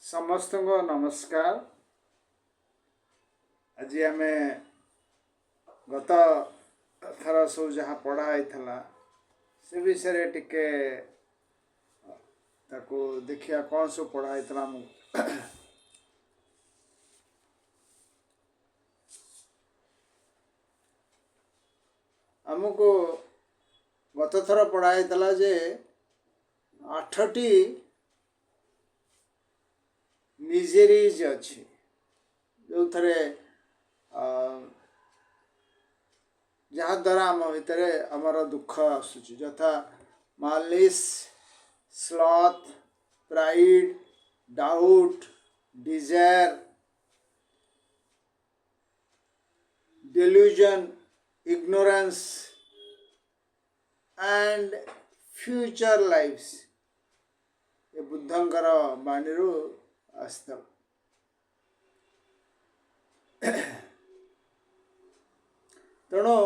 समस्त को नमस्कार। आज आम गत थर सब जहाँ पढ़ाई से विषय टिके ताको देखिया कौन सब पढ़ाई आमको गत थर पढ़ाई जे 8टी मिजेरीज अच्छी जो थे जहाँ द्वारा आम भितर आमर दुख आसूची यथा मालिस, sloth, pride, doubt, desire, delusion, ignorance and future lives ये बुद्धंकर बाणी आस्था। तेणु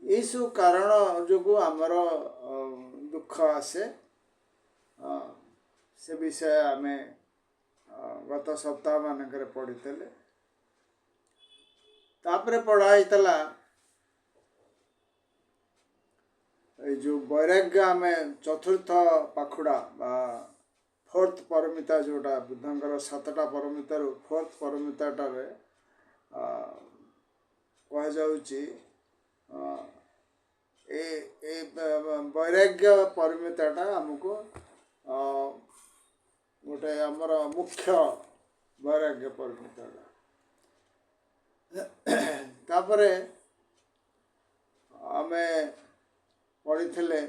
ये सब कारण जो आमर दुख आसे से विषय आम गत सप्ताह मानक पढ़ी तापर पढ़ाई जो वैराग्य आम चतुर्थ पाखुड़ा बा फोर्थ परमिता जोटा बुद्धंकर 7टा परमितार फोर्थ परमिताटार कह जाउची वैराग्य परमिताटा आमको गोटे आमर मुख्य वैराग्य परमिताटा तापरे आमे पढ़ी थे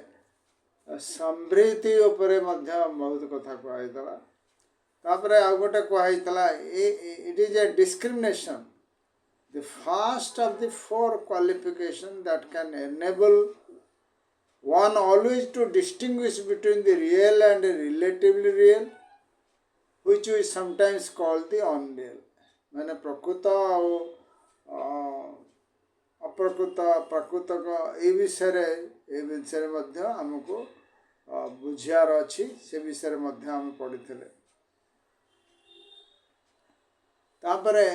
समृद्धि उपरे मध्य बहुत कथा कहला तापरे आ गोटे कहला it is a discrimination the first of the 4 qualifications that can enable one always to distinguish between the real and the relatively real, which we sometimes call the unreal. माने प्रकृत अप्रकृत प्राकृतिक ये विषय मध्य आमको बुझियार अच्छी से विषय मध्य आम पढ़ी तापरे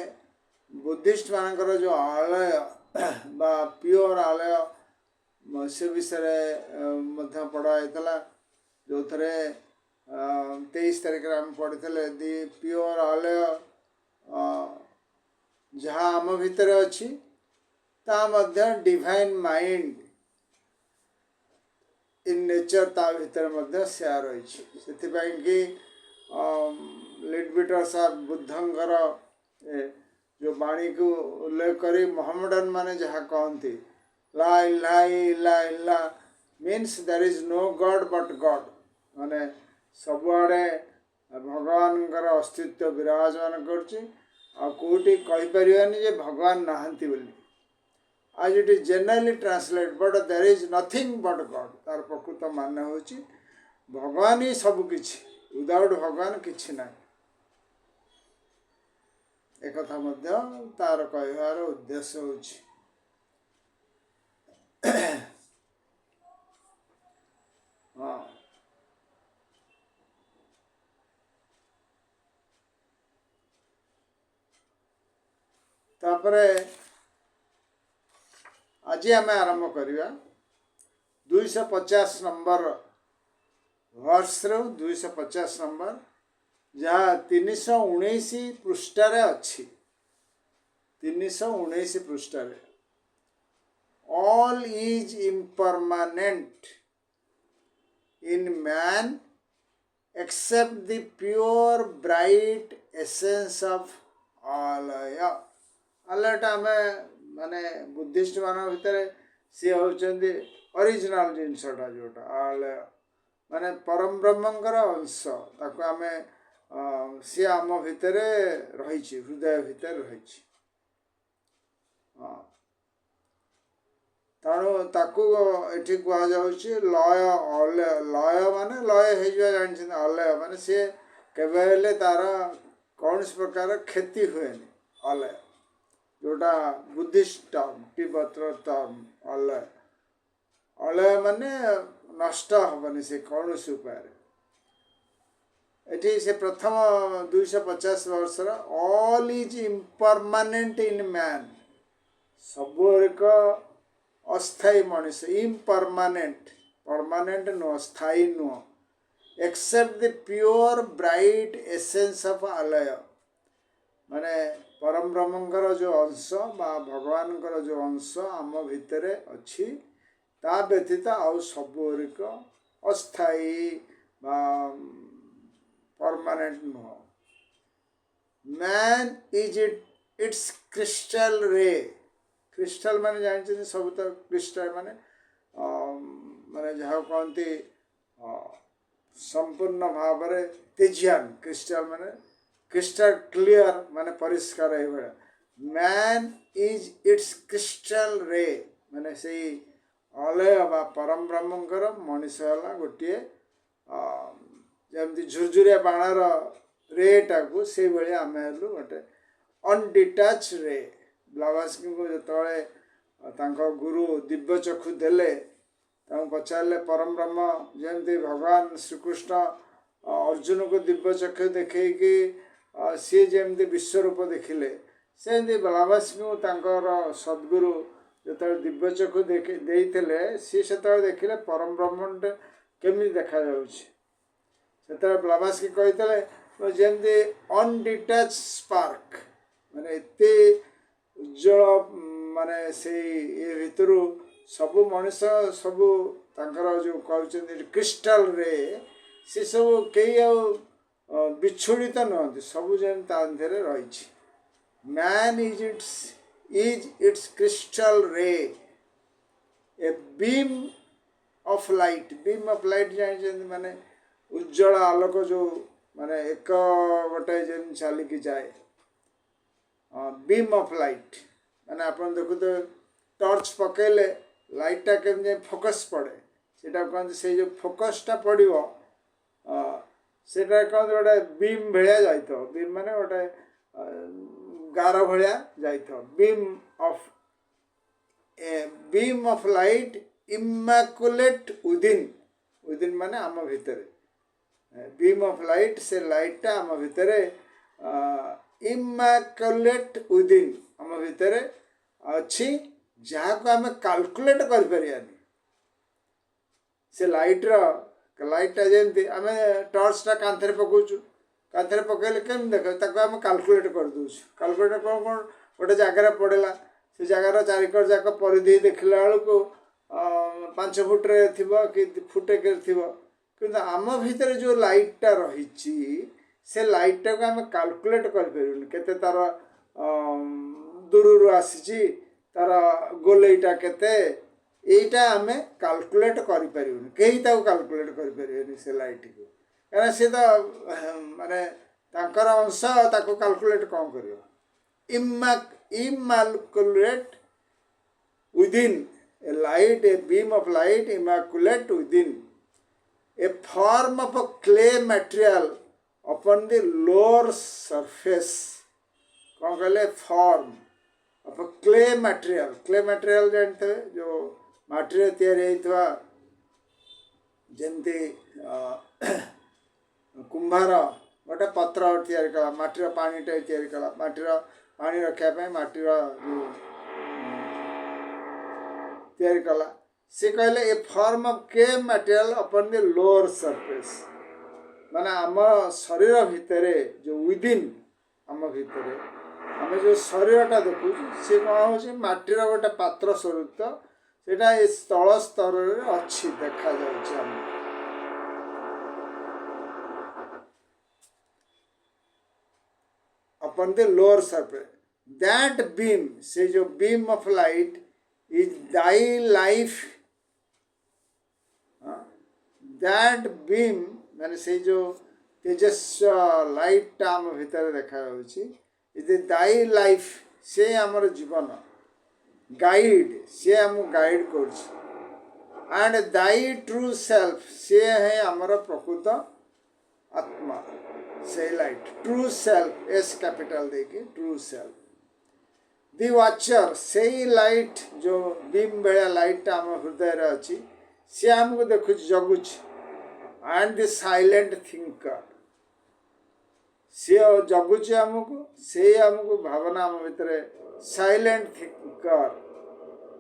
बुद्धिस्ट मानकर जो आलय बा प्योर आलय से विषय मध्य पढ़ाई जो थे 23 तारीख आम पढ़ी दि प्योर आलय जहाँ आम भितर अच्छी ता मध्य डिवाइन माइंड इन नेचर ता भितर मध्य शेयर रही कि लिटविटर साहब बुद्धंकर जो वाणी को उल्लेख करी मोहम्मडन माने जहाँ कहती ला इला इला इला means there is no god but god माने सबुआड़े भगवान अस्तित्व विराजमान करोटी कहीपरि जे भगवान नहांती बोली आज it is generally translate but there is nothing but god तार प्रकृत मान हूँ भगवान ही सबकि विदाउट भगवान किछि ना एक तार कहवार उद्देश्य होछि हाँ तापरे आज आम आरंभ करिया 250 नंबर वर्ष 250 नंबर जहाँ 319 पृष्ठारे अच्छी 319 पृष्ठारे all is impermanent in man except the pure bright essence of Alaya आलयटा आम माने बुद्धिस्ट मान भितर सी होचंदी ओरिजिनल जिनसटा जोटा आलय माने परम ब्रह्मंकर अंश ताको आमे सी आम भितर रही हृदय भितर रही तेणु ताकू ये कह लय अलय लय माने लय हो जानी अलय माने सी केवे तार कौन प्रकार क्षति हुए अलय जोटा बुद्धिस्ट टर्म तिब्बतर टर्म अलय अलय माने नष्ट हेनी से कौन उपाय एटी से प्रथम 250 वर्षर all is impermanent in man सब एक अस्थायी मनुष इम्परमानेंट परमानेंट नुह स्थायी नुह except the pure bright essence of Alaya माने परम ब्रह्मंकर जो अंश बा भगवान जो अंश आम भितर अच्छी ता व्यतीत आउ सबूरिक अस्थायी बा परमानेंट नुह मैन इज इट्स क्रिस्टल रे क्रिस्टल माने जानते सब तो क्रिस्टल माने माने जहाँ कहते संपूर्ण भाव में तेजियान क्रिस्टल माने क्रिस्टल क्लियर माने परिष्कार है मैन इज इट्स क्रिस्टल रे माने से अलय बा परम ब्रह्मंकर मनीष है गोटे जमी झुरझुरिया बाणर रेटा को से भाया आम हेलु गोटे अनडिटाच रे ब्लावास्की को जो गुरु दिव्य चक्षु देले पचारे परम ब्रह्म जमी भगवान श्रीकृष्ण अर्जुन को दिव्य चक्षु देखे कि सी जमी विश्वरूप देखिले से ब्लावास्की को सद्गुरु जो दिव्य चक्षु देते सी से देखिले परम ब्रह्म केमी देखा से ब्लावास्की कहते जमी अनडिटाच स्पार्क माने एते उज्जवल माने से ये भितर सबु मनुष्य सबु तांकर जो कहते क्रिस्टल रे से सब कई विच्छोड़ित नुहति सबु जमी रही मैन इज इट्स क्रिस्टल रे ए बीम ऑफ लाइट जानी माने उज्जवल आलोक जो माने एक गोटे जमी चलिकी जाए बीम ऑफ लाइट माने अपन देखु तो टॉर्च पकेले लाइटा केमि फोकस पड़े सेटा कहते से जो फोकसटा पड़ो सेटा कहते गोटे बीम भाया जाइए बीम माने गोटे गार भाया जाइए beam of light immaculate within माने आम भितर बीम ऑफ लाइट से लाइटा आम भितर इम्माकुलेट विदिन आम भितर अच्छी जहाँ को आम कैलकुलेट कर से लाइटा जमी आम टर्चटा कांथरे पकाचु कांथरे पकड़े केम देख आम कैलकुलेट कर दूँ कैलकुलेट कौन कौन गोटे जगार पड़ेगा से जगार चारिकर जाक परिधि देखला बेलू 5 फुट्रे थी कि फुटे के थी कि आम भितर जो लाइटा रही से लाइटा को आम कैलकुलेट कर तार दूर आसी तार गोलेटा केते एटा आम कैलकुलेट कर कहीं कैलकुलेट कर से लाइट को कहीं सी तो माने तांकर अंश ताको कैलकुलेट कौन कर immaculate within a light a beam of light immaculate within a form of a clay material upon the lower surface कौन कहले फॉर्म ऑफ क्ले मटेरियल जानते जो माटी तैयारी जमती कुंभार गोटे पत्र तैयारी कला माटीर पानीटे तैयारी कला माटीर पानी रखापी माटीर तैयारी कला सी कहले a form of clay material upon the lower surface माने आम शरीर भितर जो विदिन आम भितर आम जो शरीरटा देखु सी कौन हो माटीर गोटे पात्र स्वरूप सेटा तल स्तर अच्छी देखा जाम upon the lower surface that beam से जो beam of light is thy life that beam माने से जो तेजस्व लाइट आम भितर देखा इज दाई लाइफ से आमर जीवन गाइड से आम गाइड कर एंड दाई ट्रू सेल्फ से है आमर प्रकृत आत्मा से light true self S capital देखिए ट्रू सेल्फ दि वाचर से लाइट जो बीम भाया लाइट आम हृदय अच्छी सी आमको देखु जगुच एंड द साइलेंट थिंकर सी जगुची आमको से आमको भावना आम भितर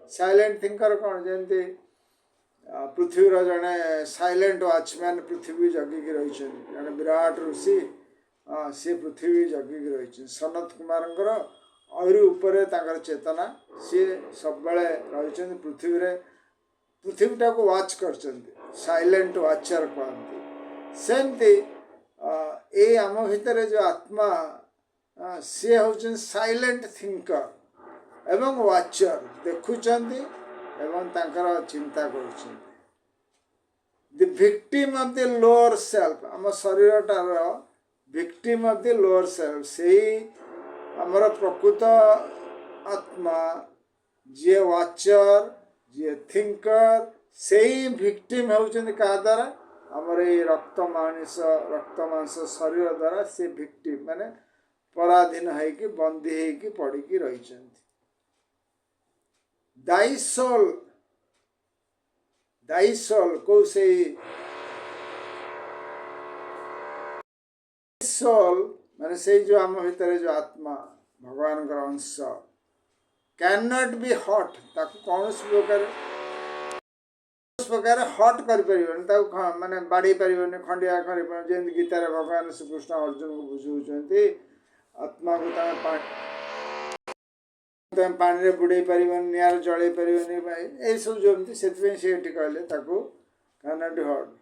साइलेंट थिंकर कौन जमी पृथ्वीर जड़े साइलेंट वाचमैन पृथ्वी जगिकी रही जड़े विराट ऋषि सी पृथ्वी जगिकी रही सनत कुमार आहरी उपरे तांकर चेतना सी सब रही पृथ्वीटा को वाच कर साइलेंट वाचर कहते सेमती ये आम भितर जो आत्मा सी हूँ साइलेंट थिंकर एवं वाचर देखुचंती एवं तांकर चिंता कर the victim of the lower self आम शरीरटार victim of the lower self से आमर प्रकृत आत्मा जी वाचर जी थिंकर से विक्टिम होउचंदी का द्वारा आमर ये रक्त मांस शरीर द्वारा से विक्टिम माने पराधीन है बंदी है पड़ी रही दाई सोल को से सोल माने से जो आम भितर जो आत्मा भगवान का अंश कैन नॉट बी हॉट ताको कौन प्रकार हट कर माने बाड़ी पारे खंडिया कर गीतार भगवान श्रीकृष्ण अर्जुन को बुझाऊँ आत्मा को पानी बुड़े पार निआर जड़े पारे यही सब जमी से कहले can not hurt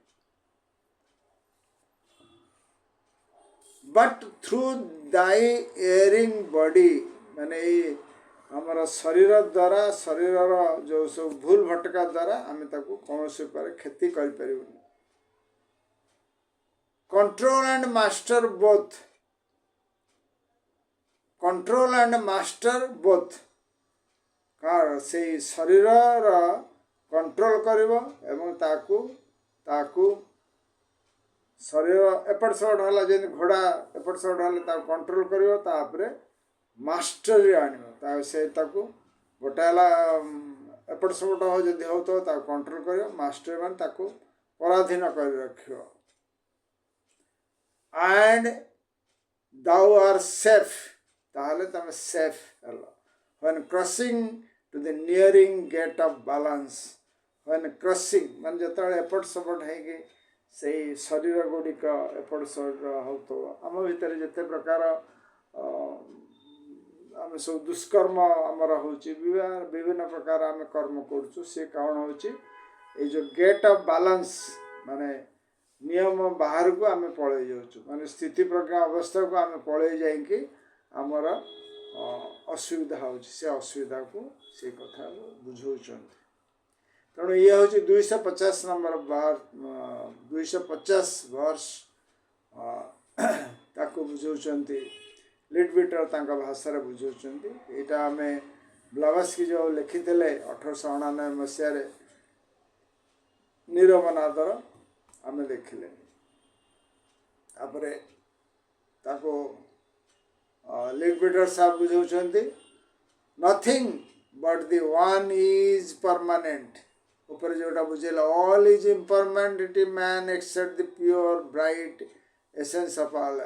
but through thy airing body माने आमर शरीर द्वारा शरीर जो सब भूल भटका द्वारा आम कौन क्षति कर control and master both control and master both car से शरीर कंट्रोल करिवो एवं ताकू शरीर एपट सेपट है जमी घोड़ा एपट सेपट है कंट्रोल करिवो तापरे मास्टरी आनिबो से गोटाला एपट सेपट हो जदि हो तो कंट्रोल करिवो मास्टर मान ताकू पराधीन कर रखियो एंड दाउ आर सेफ ताहले तमे safe hello when crossing to the nearing gate of balance when crossing मान जतले एपट सेपट है कि से शरीर गुड़िक एपट सेपट हो तो आम भितर जिते प्रकार आम सब दुष्कर्म आमर हो विभिन्न प्रकार आम कर्म करुँ सी कौन हो जो गेट ऑफ बैलेंस माने नियम बाहर को आम पलि जाऊँ माने स्थिति प्रज्ञा अवस्था को आम पलि जाइए आमर असुविधा हो असुविधा को से कथा बुझाऊँ तेणु ये हूँ 250 नंबर बार 250 वर्ष ताको बुझाऊँ लिटविटर तांका भाषा बुझाऊँ यहाँ आम ब्लावस्की जो लिखी 1899 मसीह नीरवनादर आम देखिले तापर ताको लिटविटर साहब बुझाऊँ nothing but the one is permanent ऊपर जोटा बुझेला all is impermanent man except the pure bright essence of all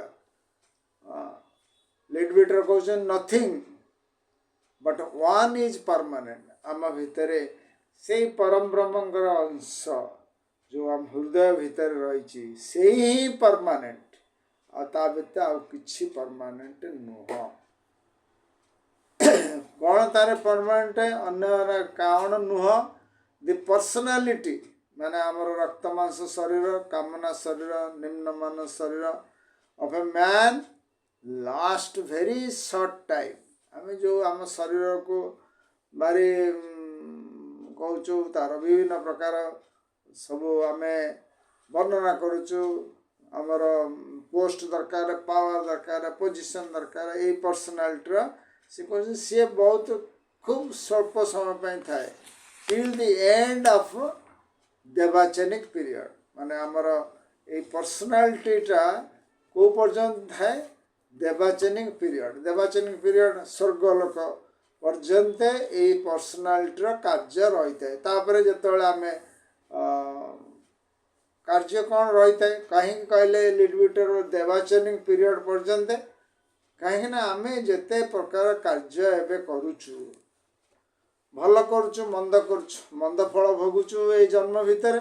Leadbeater कहते nothing but one is permanent आम भितर से परम ब्रह्मंकर अंश जो आम हृदय भितर रही से ही परमानेंट आ भितर आउ किछि परमानेंट नुह कौन तार परमानेंट अन्य कौन नुह द पर्सनालिटी माने आमर रक्त मांस शरीर कामना शरीर निम्नमान शरीर of a man last very short time आम जो आम शरीर को बारी कहूँ तार विभिन्न प्रकार सब आम वर्णना करुचु आमर पोस्ट दरकार पावर दरकार पोजिशन दरकार ये पर्सनालिटी सी कह सी बहुत खूब स्वल्प समय थाए till the end of devachanic period माने आमर ये पर्सनालिटीटा को पर्यंत थाए देवाचनिक पीरियड स्वर्गलोक पर्यंत ये पर्सनालिटीर कार्य रही है तापर जिते आम कार्य कौन रही है कहीं कहले लिटविटर देवाचनिक पीरियड पर्यंत कहीं आम जिते प्रकार कार्य एवं करुचु भल करुचु मंद फल भोगुचु ये जन्म भितर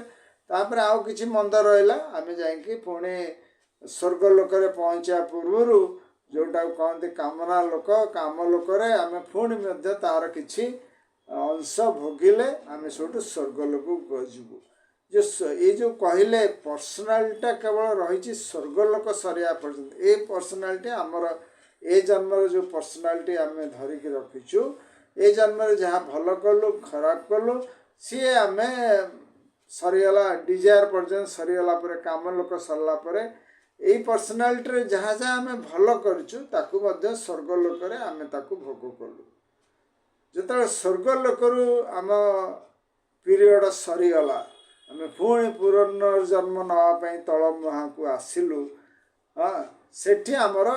तापर आउ किछि मंद रहा आम जाकि पुणी स्वर्ग लोकरे पहुँचा पूर्वर जोटा कहते कामना लोक काम लोक आम पुणी तार किछि अंश भोगिले आम सब स्वर्ग लोक जीवु जो ये जो कहले पर्सनालीटा केवल रही स्वर्गलोक सरिया पर्यंत ये पर्सनालीटी आमर ए जन्म जो पर्सनालीटी आम धरिकी रखीचु ए जन्म जहाँ भल कलु खराब कलु सी आम सरीगला डिजायर पर्यंत सरीगला काम लोक सरला यही पर्सनालीटी जहाँ जहाँ आम भल करूँ स्वर्गलोक आम भोग कलु जो स्वर्गलोक आम पीरियड सरीगला आम पुणी पुनर्जन्म नापी तल मुहाँ को आसिलु हाँ सेठी आमर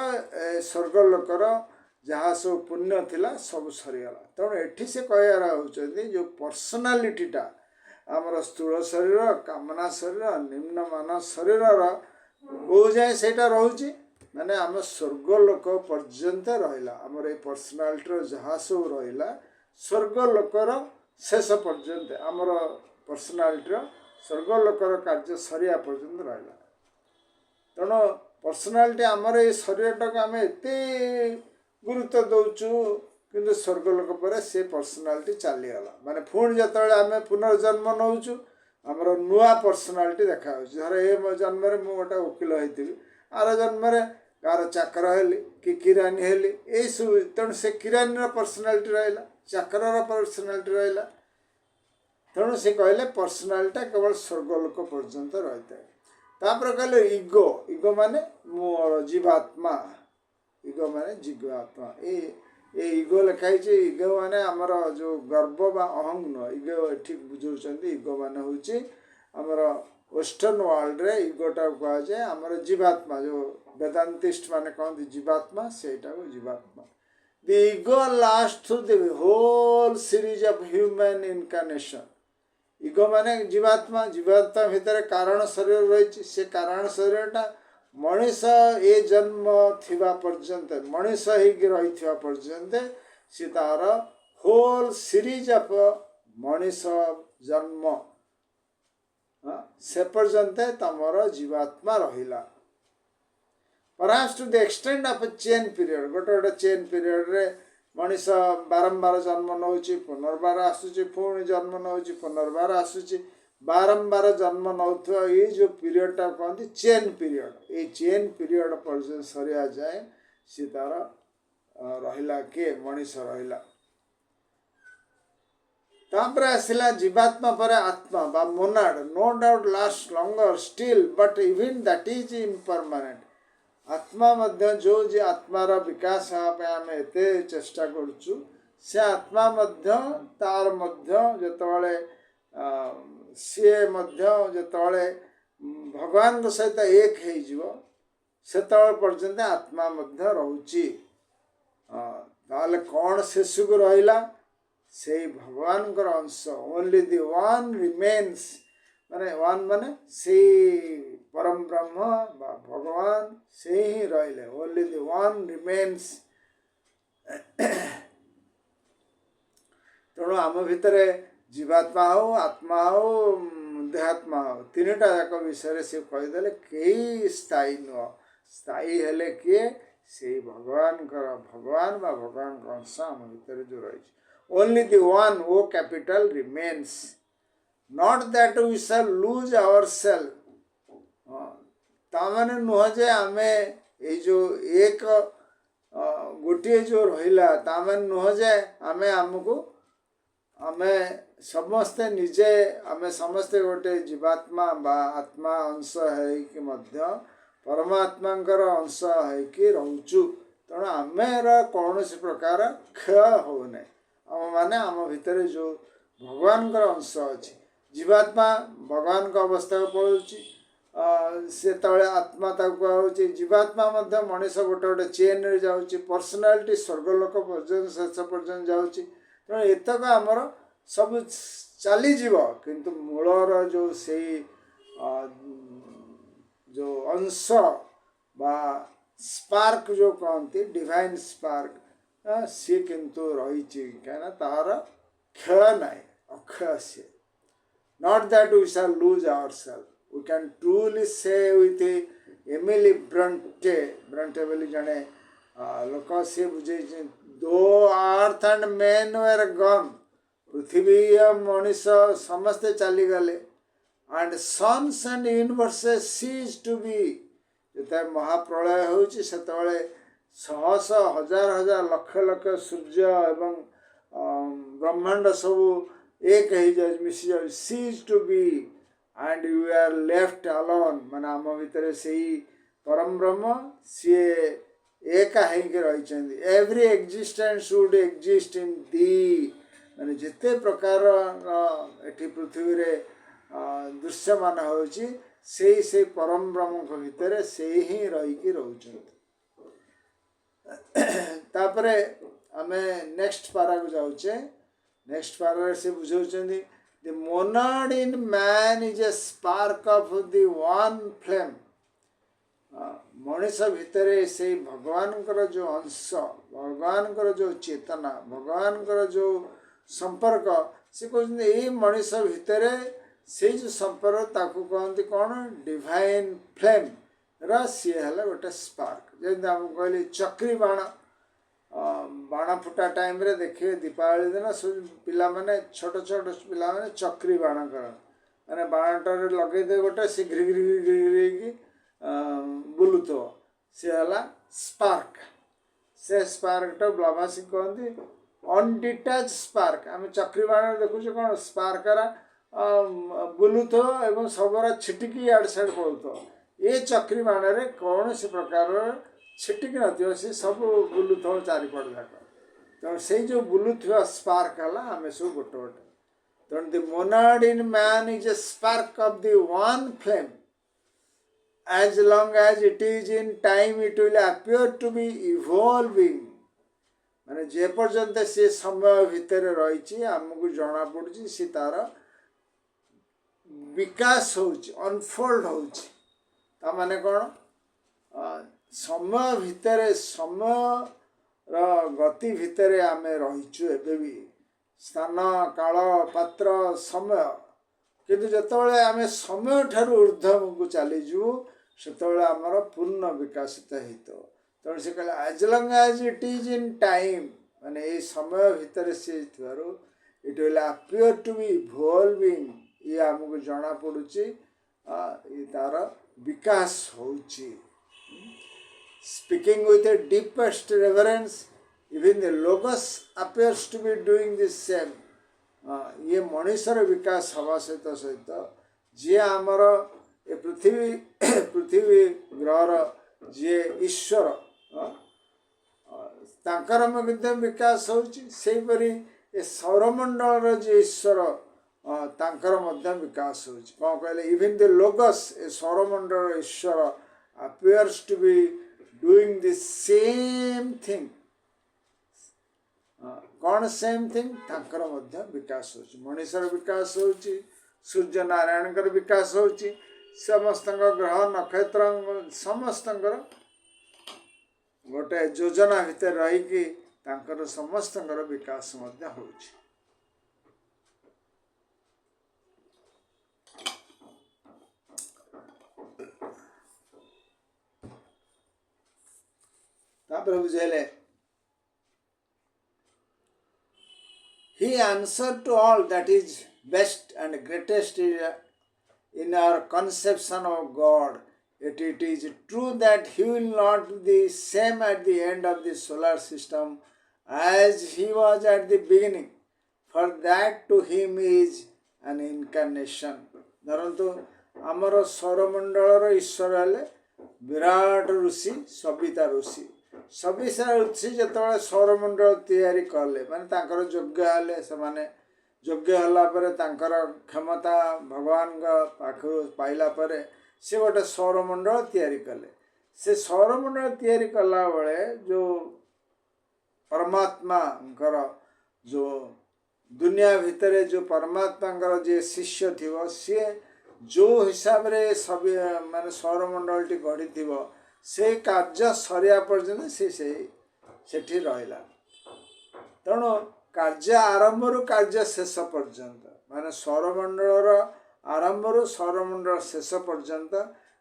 स्वर्गलोकर जहाँ सब पुण्य थिला सब सरीगला तेणु एठी से कहर होचंदी जो पर्सनालीटीटा आमर स्थूल शरीर कामना शरीर निम्नमान शरीर कौ जाए सेटा रोचे माने आम स्वर्गलोक पर्यंत रहिला आमर ये पर्सनालीटी जहाँ सब रहिला स्वर्गलोकर शेष पर्यंत आमर पर्सनालीटी स्वर्गलोकर कार्य सरिया पर्यंत रहिला तेणु पर्सनालीटी आमर ये शरीरटा को आम एत गुरुत्व दौचु किंतु स्वर्गलोक पर से पर्सनालीटी चलीगला माने पुणी जो आम पुनर्जन्म नौचु आमर नुआ पर्सनालीटी देखा धर ए जन्म मु गोटे वकिल होती आर जन्म गार चाकर हेली कि किरानी हेली ये सब तेणु से किरानी पर्सनालीटी रहा चाकर पर्सनालीटी रहा तेणु से कहले पर्सनालीटा केवल स्वर्गलोक पर्यंत रही है तापर कहले इगो इगो माने मोर जीवात्मा इगो माने जीवात्मा ये इगो लिखाई इगो माने आमर जो गर्व बा अहंग नुह इगो ठीक बुझाऊँ इगो माने हूँ आमर वेस्टर्न वर्ल्ड रे इगोटा कहुए आमर जीवात्मा जो वेदांतिस्ट माने कहते जीवात्मा सेटा को जीवात्मा the ego last through the whole series of human incarnation ego माने जीवात्मा जीवात्मा भितर कारण शरीर रही से कारण शरीरटा मनीष ए जन्म थिबा पर्यंत मनीष ही रही पर्यंत सी तार होल सीरीज ऑफ मनीष जन्म से पर्यंत तमर जीवात्मा रहिला perhaps to the extend of chain period गोटे गोटे चेन पीरियड रे मनीष बारंबार जन्म नौची पुनर्बार आसुची पुणी जन्म नौची पुनर्बार आसुची बारंबार जन्म नौथुआ ये जो पीरियडटा कहते चेन पीरियड ये चेन पीरियड पर्यंत सरिया जाए सी तार रहिला के मनीष रहिला तापर आसला जीवात्मा पर आत्मा बा monad no doubt last longer still but even that is impermanent आत्मा मध्य जो जे आत्मार विकास आम एते चेष्टा करुचु से आत्मा मध्य तार मध्य जेतबेले सी जेतबेले भगवान सहित एक हो सेतबेले पर्यंत आत्मा मध्य रोची ताले कौन शेषुक रहिला से भगवान अंश ओनली द वन रिमेन्स माने वन माने से परम ब्रह्म भगवान से ही रहिले ओनली द वन रिमेन्स तेणु आम भितर जीवात्मा हो आत्मा हो देहात्मा हो तीनटा जाक विषय से कहीदेले कई स्थायी नुह स्थायी हेले किए से भगवान बा भगवान अंश आम भितर जो रही only the one O capital remains not that we shall lose our self तामाने नुह जे आमे ये जो एक गोटे जो रहिला तामाने नुह जे आमे आमको आमे समस्ते निजे आमे समस्ते गोटे जीवात्मा बा आत्मा अंश है कि मध्य परमात्मांकर अंश है कि रोचु तेणु आमेर कौन प्रकार क्षय होने आम माने आम भितर जो भगवान अंश अच्छी जीवात्मा भगवान का अवस्था को पहुँची से तले आत्मा कहुच्छे जीवात्मा मध्य मनीष गोटे गोटे चेन रे जाऊँगी पर्सनालीटी स्वर्गलोक पर्यंत शेष पर्यंत जाऊँगी तेणु एतक आमर सब चलीज किंतु मूलर जो से जो अंश बा स्पार्क जो कहती डिवाइन स्पार्क सी किंतु रही कहीं तार क्षय ना अक्षय सी not that we shall lose ourselves. We can truly say with Emily Bronte बोली जने लोक से बुझे the earth and men were gone पृथ्वी मनीष समस्ते चली गले and suns and universes cease to be जो महाप्रलय होची सेतबेले शह शह हजार हजार लक्ष लक्ष सूर्य एवं ब्रह्मांड सब एक ही जाए मिसी जाए cease to be and you are left alone माने आम भितर से परम ब्रह्म सी एक रही every existence would exist in thee माने जिते प्रकार एठी पृथ्वी रे दृश्यमान होची से परम ब्रह्म को भितर से ही रही रहउछन तापरे आमे नेक्स्ट पारा को जाउचे नेक्स्ट पारा से बुझाउछन the monad in man is a spark of the one flame मनीष भितर से भगवान जो अंश भगवान जो चेतना भगवान जो संपर्क से कहते ये मनीष भितर से जो संपर्क ताकू कहते कौन डिवाइन फ्लेम सी है गोटे स्पार्क जमी आम कहली चक्री बाण बाण फुटा टाइम रे देखिए दीपावली दिन सब पिला माने छोट छोट पिला माने चक्री बाण कर माने बाणटारे लगे दे गोटे सी घिरी घिरी घिरी घिरी बुलुथो सी है स्पार्क से स्पार्कटा ब्रह्मासी कहते अनडिटाच स्पार्क आम चक्री बाण देखुचे कौन स्पार्करा बुलुथो एवं सबरा छिटिकी आड़ साइड पड़ुथो ये चक्री बाण रे कौन से प्रकार छिटिक न सी सब बुलुथो चारिपट जाक तेणु से जो बुलुवा स्पार्क है आम सब गोटे गोटे तेणु the monad in man is a spark of the one flame as long as it is in time it will appear to be evolving माने जे पर्यंत से समय भितर रही आमको जना पड़ी सी तार विकास अनफोल्ड हो माने कौन समय भितर समय गति भितर आम रहीचु एबे भी स्थान काल पात्र समय किंतु जितेबाला आम समय ठार ऊर्ध्व को चलीजु से आमर पूर्ण विकसित हो तेणु से कहले as long as it is in time माने ये समय भितर से it will appear to be evolving ये आमको जना पड़ुची तार विकास होची speaking with a deepest reverence even the logos appears to be doing this same ये मनुष्यर विकास हवा सहित सहित जी आमर ए पृथ्वी पृथ्वी ग्रहर जी ईश्वर तांकर मध्य विकास होपरी ए सौरमंडल जी ईश्वर तांकर मध्य विकास कौन कहले इवन द लोगस ए सौरमंडल ईश्वर appears to be doing the same thing कौन सेम थिंग तांकर मध्य विकास मनुष्यर विकास सूर्य नारायण विकास समस्त ग्रह नक्षत्र समस्त गोटे योजना भितर रही समस्त विकास बुझेले He answered to all that is best and greatest in our conception of God. Yet it is true that He will not be the same at the end of the solar system as He was at the beginning, for that to Him is an incarnation. धरतु आमर सौरमंडल ईश्वर हेले विराट ऋषि सविता ऋषि सविता ऋषि जो सौरमंडल तैयारी कले माने यज्ञ हेले से यज्ञ हलापर क्षमता भगवान पाखु पाइला परे से गोटे सौरमंडल तैयारी कले से सौरमंडल तैयारी कला बेले जो परमात्मा जो दुनिया भितर जो परमात्मा जे शिष्य थी सी जो हिसाब रे सब माने सौरमंडलटी गढ़ी से कार्य सरिया पर्यंत सेठी रहिला तेणु कार्य आरंभ रु कार्य शेष पर्यंत माने सौरमंडल आरंभ रु सौरमंडल शेष पर्यंत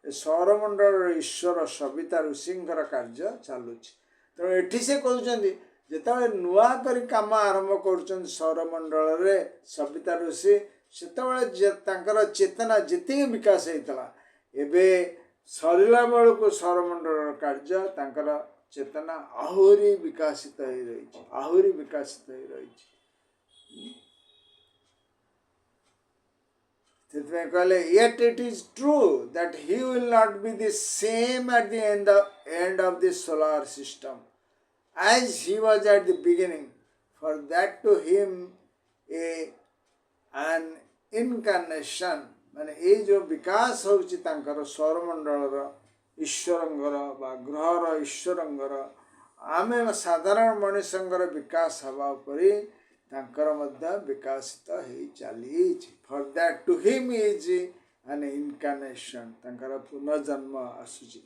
सौरमंडल ईश्वर सविता ऋषिंकर कार्य चलुची तेणु एठी से कहते जिते नुआ कर कम आरंभ कर सौरमंडल रे सविता ऋषि से चेतना जी विकास होता एबे सरला बेल को सौरमंडल कार्य तांकर चेतना आहुरी विकासित हो रही आहुरी विकासित हो रही कहले yet it is true that he will not be the same at the end of the solar system as he was at the beginning, for that to him an incarnation माने ये जो विकास होची तांकर सौरमंडल ईश्वरंगर बा ग्रहर ईश्वरंगर आमे साधारण मनुष्यंगर विकास हवा परी तांकर मध्य विकासित हो चली for that to him is an incarnation तांकर पुनर्जन्म आसुची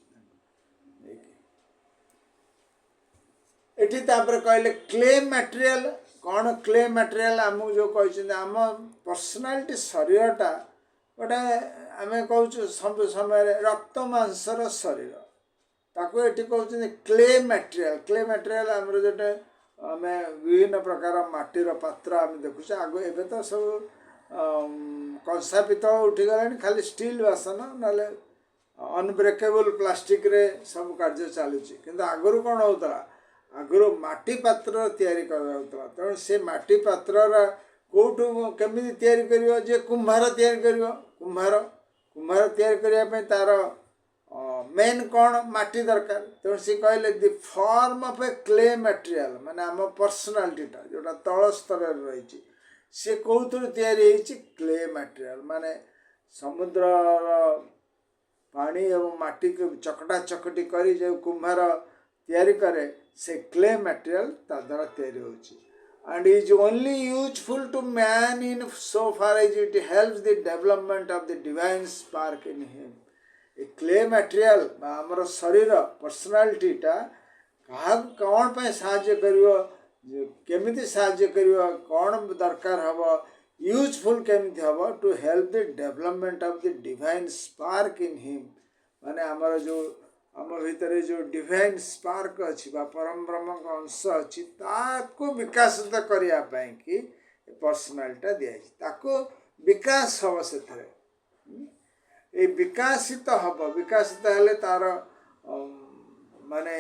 एठी तापर कहले क्ले मटेरियल कौन क्ले मटेरियल आमको जो कहते आम पर्सनालिटी शरीरटा गोटे आम कहूँ सब समय रक्त मांसर शरीर ताको एठी कहते क्ले मटेरियल आमर जोटे आम विभिन्न प्रकार माटीर पात्र आम देखुचे आग एवं तो सब कंसा पितल उठीगला खाली स्टील बासन ना अनब्रेकेबल प्लास्टिक रे सब कार्य चलुची किंतु आगुरी कौन होता आगुरी माटी पात्र तैयारी कराउतला तेणु से माटी पात्र कोठू केमी तैयारी करियो जे कुंभार तैयारी करियो कुंभार तैयारी करिया पे तार मेन कौन माटी दरकार तेणु सी कहले the form of a clay material माने आम पर्सनालिटीटा जोटा तल स्तर रही सी कौन तैयारी होती क्ले मटेरियल माने समुद्र पानी एवं माटी को चकटा चकटी करी जो कुंभार तैयारी करे से क्ले मटेरियल ता द्वारा तैयारी होची and is only useful to man in so far as it helps the development of the divine spark in him. A clay material आमर शरीर पर्सनालिटी टा कहा कौन पे साहाय्य करियो केमिति साहाय्य करियो कौन दरकार हबो यूजफुल केमिति हबो to help the development of the divine spark in him माने आमर जो आम भितर जो डिवाइन स्पार्क अच्छी परम ब्रह्म का अंश अच्छी ताको विकासित करने कि पर्सनालिटा दिखाई विकास हम से विकासित हम विकासित हेले तार माने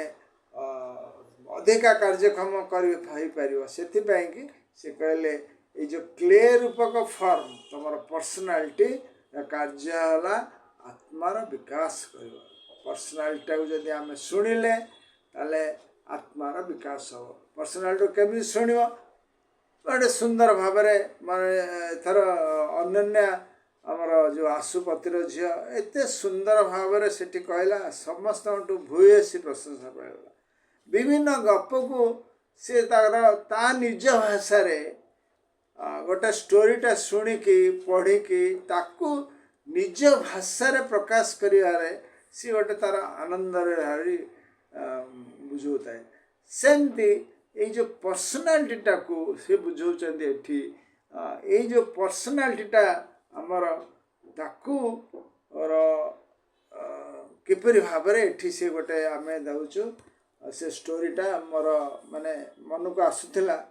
अधिका कार्यक्षम कर से कहले ये जो क्ले रूपक फॉर्म तुम पर्सनालिटी कार्य आत्मार विकास कर पर्सनालिटा को जब आम शुणिले ताले आत्मार विकास हो पर्सनालिटी केमी शुण गोटे सुंदर भाव माने थर अनन्या आमर जो आशुपतिर झील एत सुंदर भाव से कहला समस्त भूयसी प्रशंसा पाइला विभिन्न गप को सी ता निज भाषा गोटे स्टोरीटा शुणिकी पढ़िकी ताकू निज भाषा प्रकाश करिवारे सी गोटे तार आनंद हारी बुझाता है सेमती ये जो पर्सनालिटीटा को सी बुझाऊँ ये जो पर्सनालिटीटा आमर ताकू किपरि भाव एठी से गोटे आम दौचु से स्टोरीटा मोर माने मन को आसूला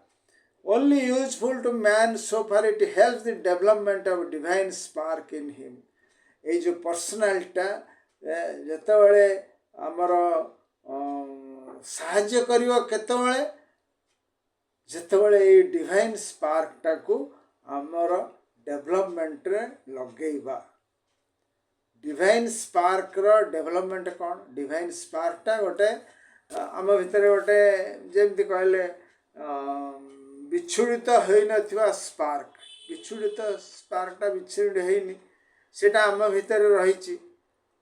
only useful to man so far it helps the development of divine spark in him ये जो पर्सनालिटीटा जितेबले आमर साहाय्य करियो केतेबले जितेबले ये डिवाइन स्पार्कटा को आमर डेवलपमेंट रे लगेइबा डिवाइन स्पार्क रो डेवलपमेंट कौन डिवाइन स्पार्कटा गोटे आम भितर गोटे जेमती कहले विच्छुड़ित हो नथिबा स्पार्क विच्छुड़ित स्पार्कटा विच्छुड़ित होइनी सेटा आम भितर रही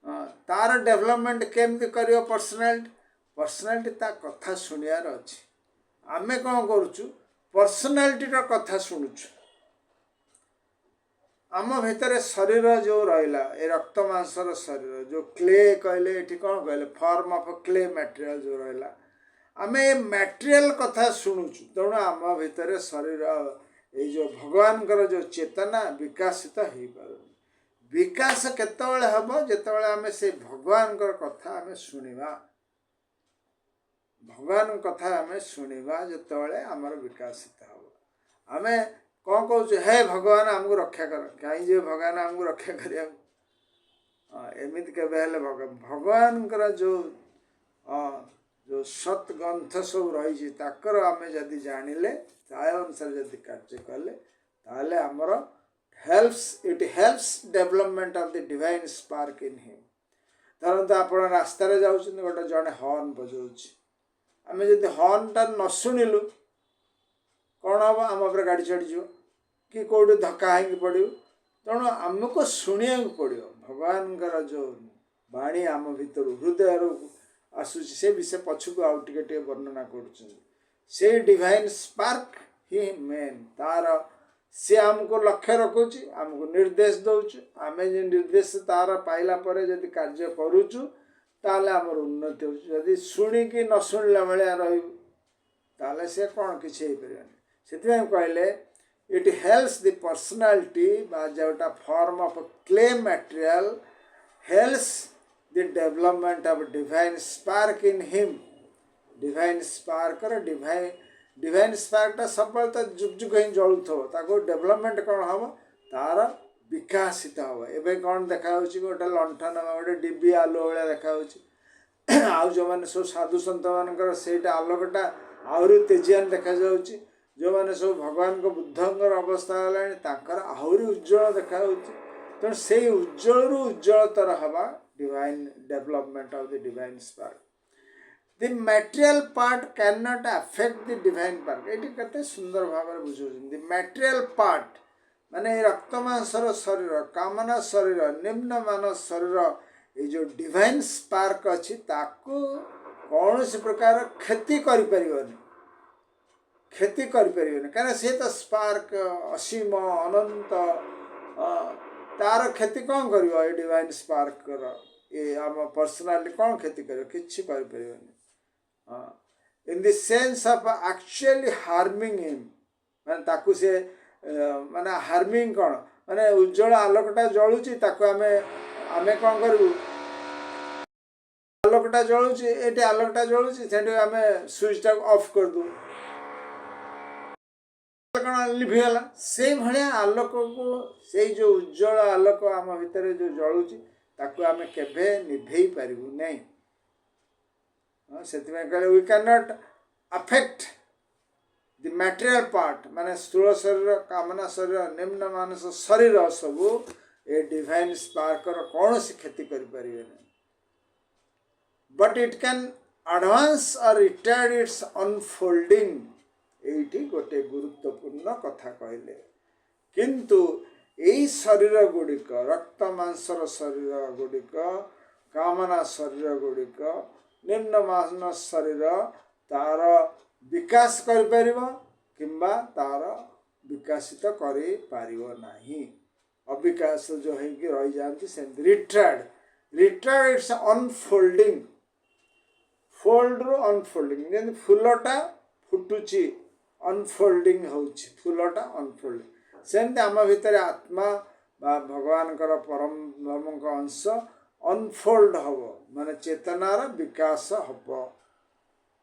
तार डेवलपमेंट केमती कर पर्सनालिटी ता कथा शुणियार अच्छी आमे कौन करुचु पर्सनालिटी कथा शुणुचु आम भितर शरीर जो रहा ए रक्त मांसर शरीर जो क्ले कहले ये कौन कहले फॉर्म ऑफ क्ले मटेरियल जो रहा आम ए मटेरियल कथा शुणुचु तेणु आम भितर शरीर ये जो भगवान जो चेतना विकासित हो पार विकास केतबेले हम जितेबाला आम से भगवान कथा आम शुणा भगवान कथा आम शुणा जितेबाला आमर विकासित हम आम कौन कौच हे भगवान आमको रक्षा कर कहीं जे भगवान आमको रक्षा करिया एमती के भगवान जो जो सत ग्रंथ सब रही आम जदि जानिले अनुसार जदि कार्य कले ताले आमर it helps development of the divine spark in him धरत आप रास्त गोटे जड़े हर्न बजाऊँ आम जब हर्न टा न शुणिलु कौन हम आम उपर गाड़ी चढ़ीज कि कौट धक्का हो पड़ू तेणु आमको शुणा पड़ो भगवान जो वाणी आम भर हृदय आसूसी से विषय पछक आउ टे वर्णना कर डिवाइन स्पार्क ही मेन तार सी आमको लक्ष्य रखुची आमको निर्देश दौच आम जो निर्देश तार पाइला परे जदि कार्य करुचु ताले आमर उन्नति हो जदि शुणिकी न शुणिला भाया ताले से कौन किसी से कहले इट हेल्प्स द पर्सनालिटी जोटा form of clay material helps the development of divine spark in him divine spark divine स्पार्कटा सब तो जुग जुग ही जलुव डेवलपमेंट कौन हम तार विकासित हम एवं कौन देखा गोटे लंठन गोटे डिबी आलु भाया देखा आउ जो मैंने सब साधु सत मान से आलोकटा आहरी तेजियान देखा जो मैंने सब भगवान को बुद्धंकर अवस्था है आहरी उज्जवल देखा तेणु से उज्जवल उज्जवलतर हवा divine development of the divine spark The material part cannot affect the divine part. ये कहते सुंदर भाव में बुझे the material part माने रक्त मांसर शरीर कामना शरीर निम्न मान शरीर ये जो डिवाइन स्पार्क अच्छी ताकू कौन सी प्रकार क्षति करि परिबनी क्षति करि परिबनी कारण से तो स्पार्क असीम अनंत तार क्षति कौन करियो ये डिवाइन स्पार्क ये आम पर्सनालिटी कौन क्षति करियो किछि करि परिबनी in the sense of actually harming him माने ताकू से माने हार्मिंग कौन माने उज्जवल आलोकटा जलुची ताकू आमे आमे कौन करू आलोकटा जलुची एटे आलोकटा जलुची सेठी आमे स्विच टा ऑफ कर दू कौन लिभिगला से भलिया आलोक को से जो उज्जवल आलोक आम भितर जो जलुची ताकू आमे केभे निभेई पारिबु नै से we can not affect the material part माने स्थूल शरीर कामना शरीर निम्न मानस शरीर सबू ए डिवाइन स्पार्क कौन सी क्षति करें बट इट कैन एडवांस और रिटार्ड इट्स अनफोल्डिंग ये गोटे गुरुत्वपूर्ण कथा कहले किंतु यही शरीर गुड़िक रक्त मांसर शरीर गुड़िक कामना शरीर गुड़िक निम्न मानस शरीर तार विकास कर किंबा तार विकासित करि पारिबो नाही अविकास जो है कि रही जाती से रिटार्ड इट्स अनफोल्डिंग फोल्ड रू अनफोल्डिंग जैसे फूलटा फुटुची अनफोल्डिंग होउची फूलटा अनफोल्डिंग सेमती आम भितर आत्मा बा भगवान परम धर्म का अंश अनफोल्ड हम माने चेतनार विकास हम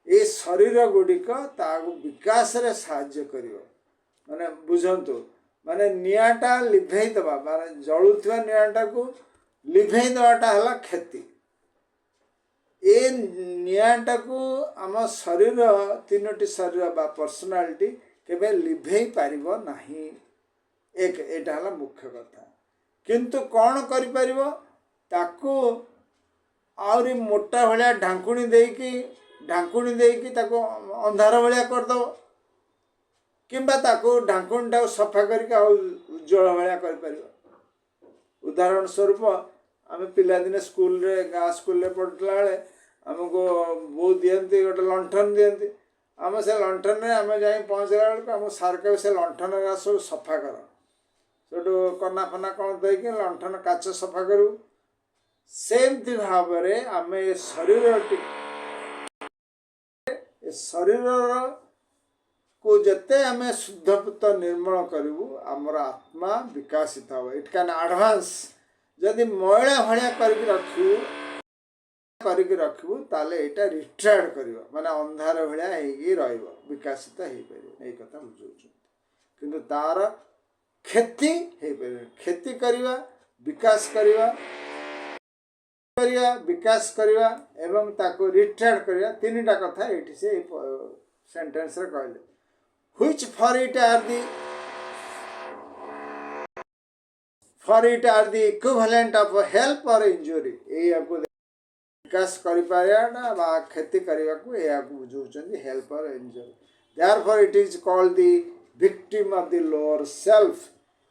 ये शरीर गुड़िक विकास रे साहाय्य करियो माने बुझंतु माने नियाटा लिभेई दबा माने जळुथवा नियाटा को लिभेई दबाटा हला क्षति ए नियाटा को आम शरीर तीनोटी शरीर बा पर्सनालिटी केबे लिभेई पारिबो नाही एक एटा हला मुख्य कथा किंतु कौन करि परिबो ताकू आहरी मोटा भाया ढांकुणी देकी ताको अंधार भाया करदब किंबा ताको ढांकुणी टाको सफा करके उज्जवल भाया कर उदाहरण स्वरूप आम पिलादिने स्कूल रे गाँ स्कूल रे पढ़ला बेले आमको बो दियंती गोटे लंठन दियंती आम से लंठन रे आम जाई पहुँचला बेलू आम सार कहे से लंठन सब सफा कर ସେଠୁ କନା ଫନା କ'ଣ ଦେଇକି ଲଣ୍ଠନ କାଚ ସଫା କରୁ। ସେମିତି ଭାବରେ ଆମେ ଏ ଶରୀରର को जते आमे शुद्धपुत निर्मल करू आमर आत्मा विकासित हो। इट कैन एडवांस जदि मैला भाया करके रखू ताले एटा रिट्राक्ट करिवो माने अंधार भाया हेगी रहइबो विकासित हेई परिबो ए कथा बुझौ किंतु तार खेती हेई परिबो खेती करिवा विकास करिवा एवं ताको रिट्राक्ट करिवा तीनटा कथा एठी से सेंटेंस रे कहले which for it are the equivalent of a help or injury ए को विकास करि पारियाडा बा खेती करबा को ए को बुझौचंदी help or injury therefore it is called the victim of the lower self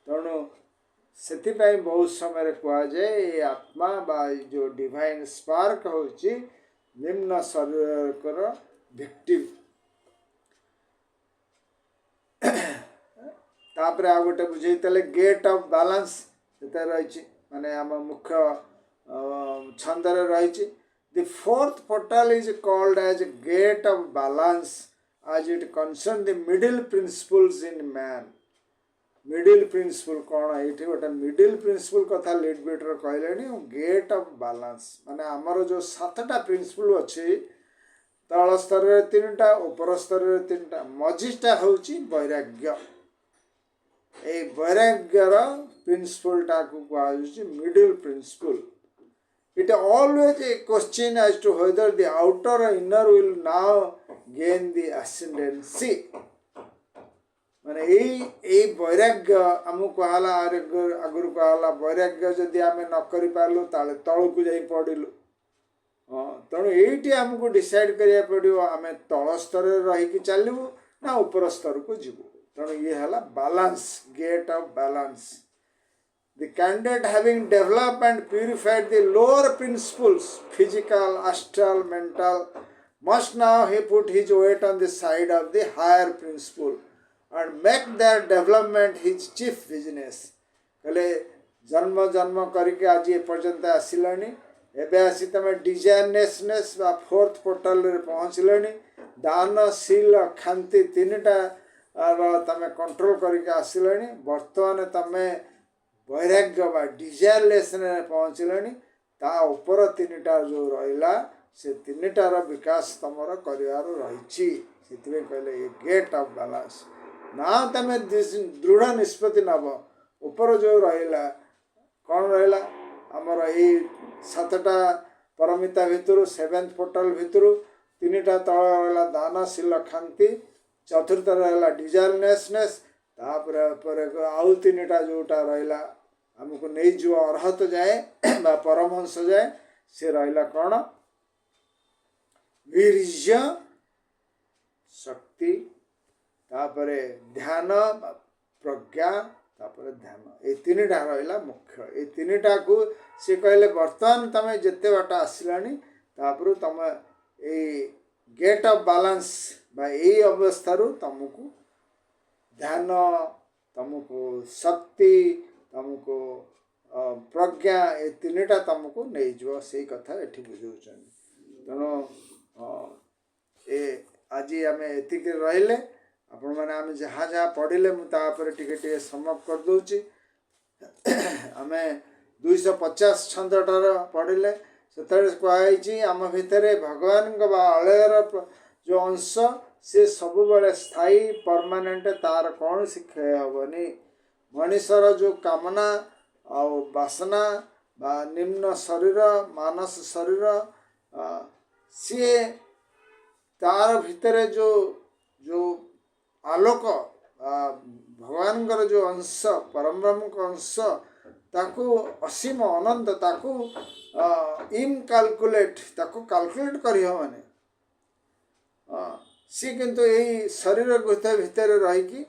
तणो सेति पई बहुत समय रे कुआ जाय ए आत्मा बा जो डिवाइन स्पार्क होची निम्न शरीर कर विक्टिम तापरे आ गोटे बुझेतले गेट ऑफ बैलेंस सेते रहिछि माने हम मुख्य छंद रे रहिछि the fourth portal is called as gate of balance as it concern the middle principles in man middle principle कौन ये गोटे मिडिल प्रिंसिपल कथा लीड बीटर कहले गेट ऑफ बैलेंस माने आमर जो 7टा प्रिंसिपल अच्छे तल स्तर रे 3टा ऊपर स्तर रे 3टा मझीटा होची वैराग्य ए वैराग्यर प्रिंसिपल टा को कहउची middle principle it always a question as to whether the outer or inner will now gain the ascendancy माने ए वैराग्य हमको कहला आगुर कहला वैराग्य जदि आमे न करि पालु ताले तळ को जाई पडिलु तेणु ये आमको डिसाइड करिया पड़ो आमे तल स्तर रही चलू ना ऊपर स्तर को जीवु तेणु ये है balance get of balance the candidate having develop and purified the lower principles physical astral mental must now he put his weight on the side of the higher principle and make their development his chief business कले जन्म जन्म करके आज ये पर्यंत आसिलानी एबे आसी तमे डिजाइननेसनेस बा फोर्थ पोर्टल रे पहुंचलनी दान शील खांति तीनटा तमे कंट्रोल करके आसिलनी वर्तमान तमे वैराग्य बा डिजाइनलेसन रे पहुंचलनी ता ऊपर तीनटा जो रहिला से तीनटार विकास तमर करिवार रहिछि सेतिबे कहले ए गेट ऑफ बैलेंस ना तमे दृढ़ निष्पत्ति नब ऊपर जो रहिला कौन रहिला हमर ए 7टा परमिता भितरु 7th पोर्टल भितरु 3टा तळ रहिला दान शील खांति चतुर्थ रहिला डिजाइननेसनेस तापर पर आउ 3टा जोटा रहिला हमको नै जो अर्हत जाए बा परमहंस जाए से रहिला कौन वीर्य शक्ति तापर ध्यान प्रज्ञा तापर ध्यान ये 3टा रहिला मुख्य ये 3टा को से कहले वर्तमान तमे जत्ते बाटा आसिलानी तापर तमे ए गेट ऑफ बैलेंस बा ए अवस्था रु तमको ध्यान तमको शक्ति तमको प्रज्ञा ये 3टा तमको नै जो से कथा एठी बुझौछन तनो ए आज आम एतिक रहिले आपण मैंने आम जहाँ जहाँ पढ़ले मुझे टिके समअप कर दूची आम 250 छंदटार पढ़ले से कहुई आम भितर भगवान अलयर जो अंश से सब बड़े स्थायी परमानेंट तार कौन सी क्षय हेनी मनीषर जो कामना आ वासना बा निम्न शरीर मानस शरीर सी तार भितर जो जो आलोक भगवान जो अंश परम ब्रह्म का अंश ताकू असीम अनंत ताकू इनकाल्कुलेट ताकू कैलकुलेट करी माने सी किंतु यही शरीर भितर रही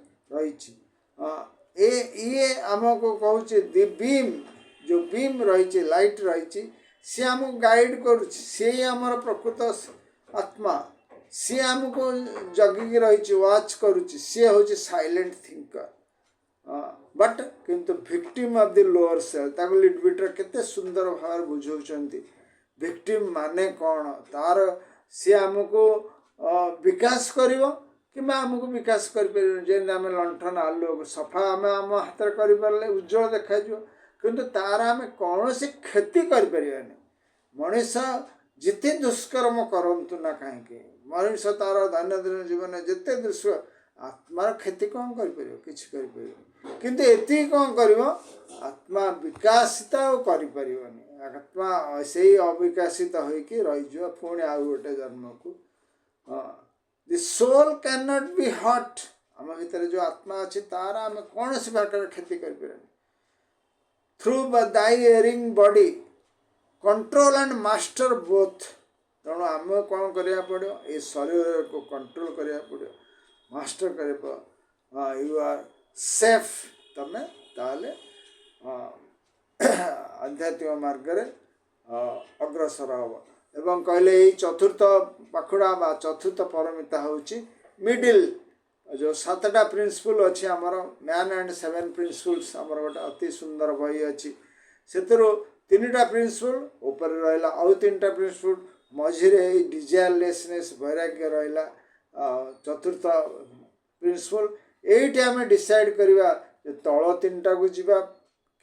ये आमको कहूँ दि बीम जो बीम रही लाइट रही सी आमको गाइड करुँचे आमर प्रकृत आत्मा सी आमको जगिकी रही वाच करुँची सी हूँ साइलेंट थिंकर बट किंतु victim of the lower self ताको लिटबिटर केते सुंदर भाव बुझाउछंती विक्टिम माने कौन तार सी आमको विकास करिवो कि आमको विकास करें जेन आम लंठन आलोक सफा आम आम हाथ कर उज्जवल देखा किंतु तार आम कौन सी क्षति करें मनीष जिते दुष्कर्म करंतु ना कहीं मनीष तार दैनंदिन जीवन जिते दुष्क आत्मार क्षति कौन कर किंतु एति कौन कर आत्मा विकासित कर आत्मा से अविकासित होकर रही पुणी आउ गोटे जन्म को दि सोल कैन नॉट बी हट आम भीतर जो आत्मा अच्छी तार आम कौन सी प्रकार क्षति कर through thy airing body control and master both तेणु आम कौन करा पड़ो ये शरीर को कंट्रोल करा पड़ो मास्टर कर यू आर सेफ तमें ताले आध्यात्मिक मार्ग अग्रसर हम एवं कहले यही चतुर्थ पाखुड़ा बा चतुर्थ परमिता होची मिडिल जो सातटा प्रिंसिपल अच्छी आमर मैन एंड सेवेन प्रिंसिपल्स आमर गोटे अति सुंदर बही अच्छी से तीन टा प्रिंसिपल ऊपर रहा आउ तीन टा प्रिंसिपल मझिरे डिजायरलेसनेस वैराग्य रहा चतुर्थ प्रिंसिपल ये आम डिसाइड करवा तल तीन टा को जीवा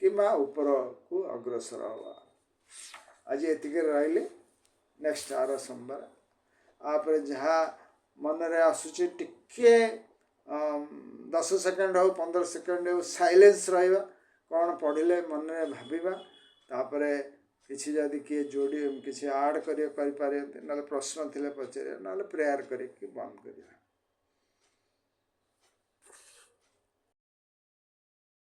कि ऊपर को अग्रसर हवा आज ये रही नेक्स्ट आर सोमवार आप जहाँ मन रे आसुची टिके 10 सेकेंड हो 15 सेकेंड हो साइलेंस रहा कौन पढ़ले मन में भाविबा तापरे किसी जदि किए जोड़ी किसी आड कर प्रश्न थे पचारे ना प्रेयर करके बंद करिया।